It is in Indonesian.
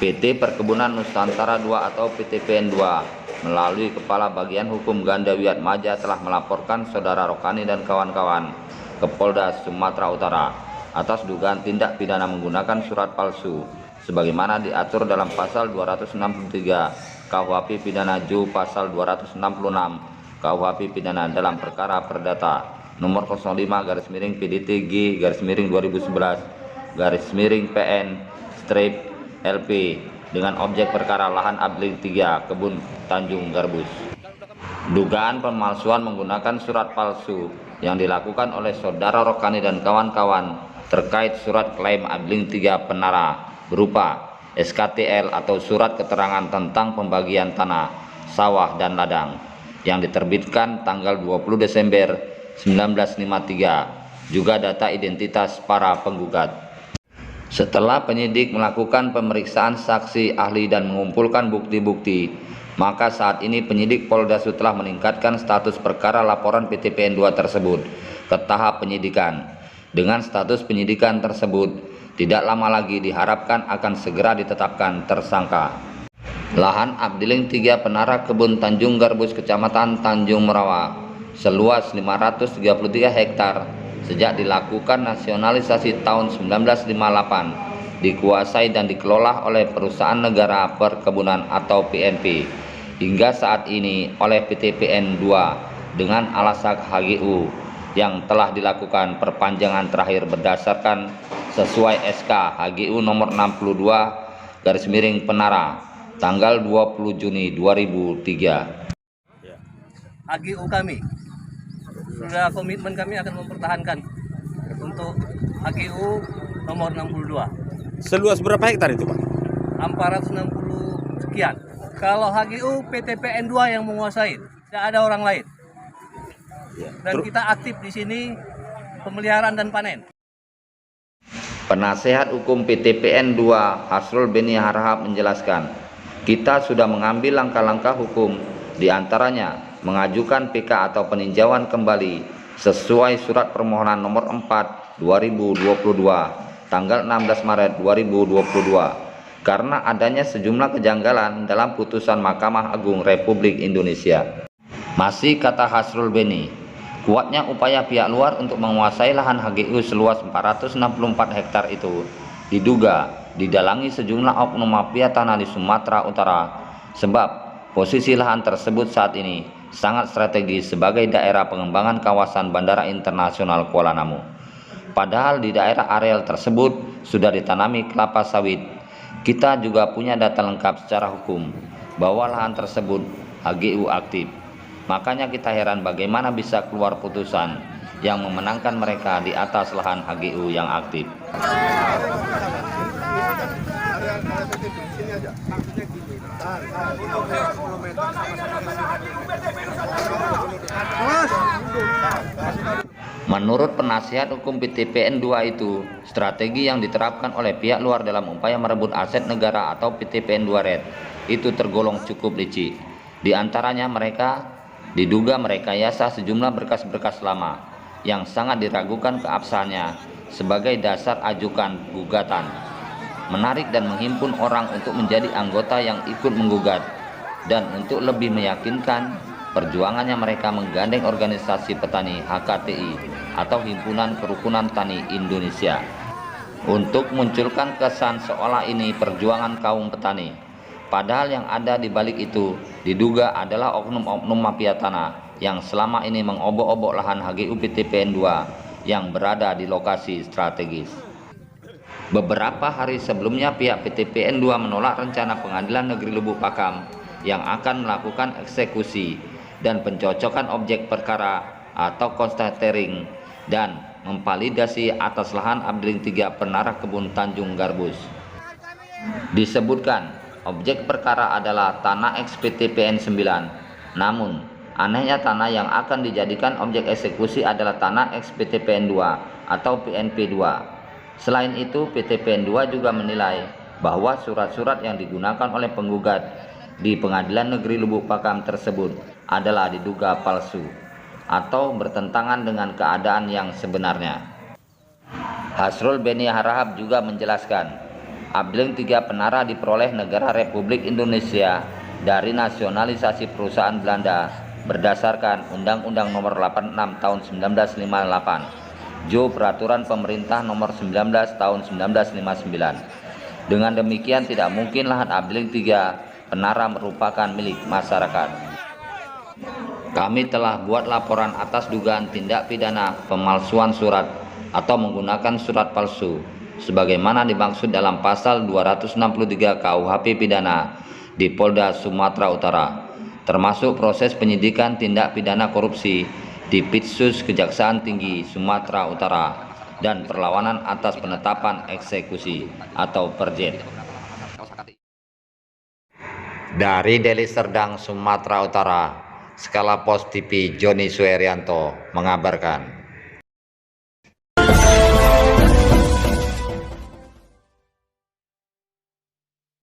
PT Perkebunan Nusantara II atau PTPN II melalui Kepala Bagian Hukum Ganda Wiatmaja telah melaporkan Saudara Rokani dan kawan-kawan ke Polda Sumatera Utara atas dugaan tindak pidana menggunakan surat palsu sebagaimana diatur dalam pasal 263 KUHP Pidana Ju, pasal 266 KUHP Pidana dalam perkara perdata nomor 05-PDT-2011-PN-LP dengan objek perkara lahan Abling 3 Kebun Tanjung Garbus. Dugaan pemalsuan menggunakan surat palsu yang dilakukan oleh Saudara Rokani dan kawan-kawan terkait surat klaim Abling 3 Penara berupa SKTL atau surat keterangan tentang pembagian tanah, sawah, dan ladang yang diterbitkan tanggal 20 Desember 1953, juga data identitas para penggugat. Setelah penyidik melakukan pemeriksaan saksi ahli dan mengumpulkan bukti-bukti, maka saat ini penyidik Polda telah meningkatkan status perkara laporan PTPN II tersebut ke tahap penyidikan. Dengan status penyidikan tersebut, tidak lama lagi diharapkan akan segera ditetapkan tersangka. Lahan Abling 3 Penara Kebun Tanjung Garbus, Kecamatan Tanjung Merawa, seluas 533 hektar sejak dilakukan nasionalisasi tahun 1958 dikuasai dan dikelola oleh Perusahaan Negara Perkebunan atau PNP hingga saat ini oleh PTPN II dengan alasan HGU yang telah dilakukan perpanjangan terakhir berdasarkan sesuai SK HGU nomor 62 Penara tanggal 20 Juni 2003. HGU kami sudah komitmen, kami akan mempertahankan untuk HGU nomor 62. Seluas berapa hektar itu, Pak? 460 sekian. Kalau HGU PTPN II yang menguasai, tidak ada orang lain. Dan kita aktif di sini pemeliharaan dan panen. Penasehat Hukum PTPN II Hasrul Beni Harahap menjelaskan, kita sudah mengambil langkah-langkah hukum, diantaranya mengajukan PK atau peninjauan kembali sesuai surat permohonan nomor 4 2022 tanggal 16 Maret 2022 karena adanya sejumlah kejanggalan dalam putusan Mahkamah Agung Republik Indonesia. Masih kata Hasrul Beni, kuatnya upaya pihak luar untuk menguasai lahan HGU seluas 464 hektar itu diduga didalangi sejumlah oknum mafia tanah di Sumatera Utara, sebab posisi lahan tersebut saat ini sangat strategis sebagai daerah pengembangan kawasan Bandara Internasional Kuala Namu. Padahal di daerah areal tersebut sudah ditanami kelapa sawit. Kita juga punya data lengkap secara hukum bahwa lahan tersebut HGU aktif. Makanya kita heran bagaimana bisa keluar putusan yang memenangkan mereka di atas lahan HGU yang aktif. Menurut penasihat hukum PTPN II itu, strategi yang diterapkan oleh pihak luar dalam upaya merebut aset negara atau PTPN II Red itu tergolong cukup licik. Di antaranya diduga merekayasa sejumlah berkas-berkas lama yang sangat diragukan keabsahannya sebagai dasar ajukan gugatan, menarik dan menghimpun orang untuk menjadi anggota yang ikut menggugat, dan untuk lebih meyakinkan perjuangannya mereka menggandeng organisasi petani HKTI atau Himpunan Kerukunan Tani Indonesia untuk munculkan kesan seolah ini perjuangan kaum petani. Padahal yang ada di balik itu diduga adalah oknum-oknum mafia tanah yang selama ini mengobok-obok lahan HGU PTPN II yang berada di lokasi strategis. Beberapa hari sebelumnya pihak PTPN II menolak rencana Pengadilan Negeri Lubuk Pakam yang akan melakukan eksekusi dan pencocokan objek perkara atau constatering dan memvalidasi atas lahan Abling 3 Penara Kebun Tanjung Garbus. Disebutkan objek perkara adalah tanah ex-PTPN 9, namun anehnya tanah yang akan dijadikan objek eksekusi adalah tanah ex-PTPN 2 atau PNP 2. Selain itu, PTPN 2 juga menilai bahwa surat-surat yang digunakan oleh penggugat di Pengadilan Negeri Lubuk Pakam tersebut adalah diduga palsu atau bertentangan dengan keadaan yang sebenarnya. Hasrul Beni Harahap juga menjelaskan, Abdeling 3 Penara diperoleh negara Republik Indonesia dari nasionalisasi perusahaan Belanda berdasarkan Undang-Undang Nomor 86 Tahun 1958, Jo Peraturan Pemerintah Nomor 19 Tahun 1959. Dengan demikian tidak mungkin lahan Abdeling 3 Penara merupakan milik masyarakat. Kami telah buat laporan atas dugaan tindak pidana pemalsuan surat atau menggunakan surat palsu sebagaimana dimaksud dalam pasal 263 KUHP pidana di Polda Sumatera Utara, termasuk proses penyidikan tindak pidana korupsi di Pitsus Kejaksaan Tinggi Sumatera Utara dan perlawanan atas penetapan eksekusi atau perjet. Dari Deli Serdang, Sumatera Utara, Skala Pos TV Joni Suherianto mengabarkan.